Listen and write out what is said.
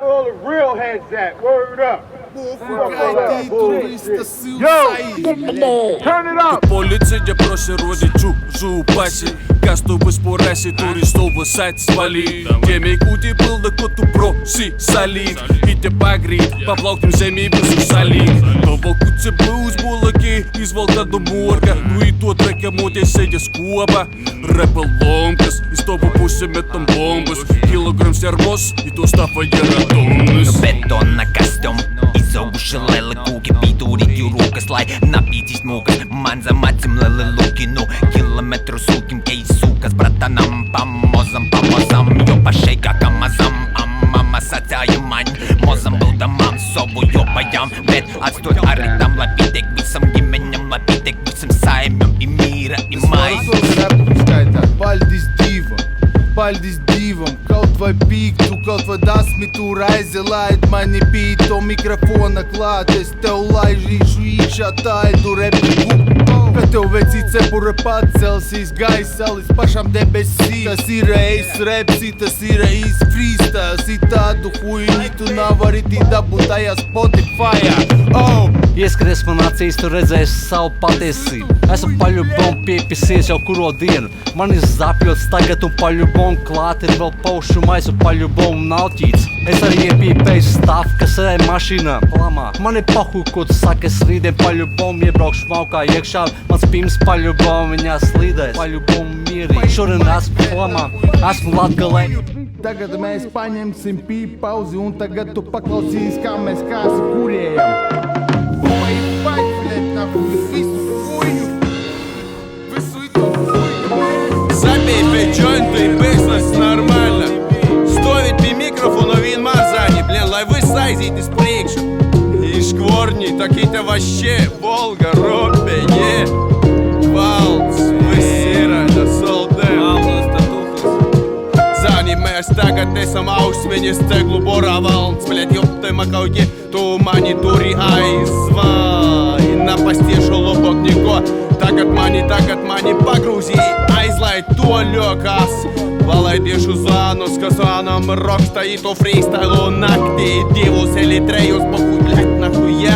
all the real heads at? Word up. Yo, turn it up. Policija prosirodė džiūžų pasį, kastuvas po rasį turi stovas atsvalyt. Dėmiai kūtį pildą, kad tu prosisalyt. Hitė pagryt, paplauktim žemį visų salyk. Tavo kūtė bus bulaki, izvalda do morga. Nu į tuo trekę motė sėdė skuoba. Repelomkas, į stovo pusę metam bombas. Kilograms servos, į tuo stafą yra tonus. Betona kastom, izauguši lele kūkį, piturit jų rūkas, lai napytis mūkas. Man zamacim lele lūkinu, kilometrų sulkim keisukas, bratanam pamozam, jo pašeika kamazam, mama sacāja man, mozam bildamam, sobu jopajam, bet atstot arī tam, lai pietiek visam ģimeņam, lai pietiek visam saimjam, i mīra, i maiz. Paldies Dievam, kaut vai pīktu, kaut vai dasmitu raizi laid mani pīto mikrofona klāt, es tev laižīšu īšā taidu repliku. Kad tev veci cepura pacelsīs gaisa līdz pašam debesī. Tas ir eis repsi, tas ir eis freestyles, i tādu huiņi tu nav arī tī dabūt tajā Spotifyā. Ieskaties man acīs, tu redzēsi savu patiesību. Esmu paļubom piepisies jau kuro dienu. Man ir zapļots tagad un paļubom klāt ir vēl paušu mais un paļubom nauķīts. Es arī iepīpēju stāvu, kas sēdēja mašīnā plamā. Man ir pahuj, ko tu saki, es rītdien paļubom iebraukšu maukā iekšā. Mans pirms paļubom viņā slīdēs, paļubom mierīgi. Šodien esmu plamā, esmu Latgalē. Tagad mēs paņemsim pīpauzi un tagad tu paklausīs, kā mēs kāsi kurējam. Забей печонь, ты бизнес нормально. Stovit pie mikrofona vienmēr zāņi, blien, lai viss aiziet iz priekšu. I škvorņi, takīte vašķē, Volga, Rope, valds, viss ir aļa soldē. Zāņi, mēs tagad esam ausmeņas ceglu borā valds, blien, joptema kaugi, tu mani turi aizvāj. Napastiešu lobok niko, tagad mani pagrūzī, aizlaid to ļokas. Valaidiešu zvanus, kas zvanam raksta į to freestylo naktī. Divus или trejus, pahuj, bļet, nahuja.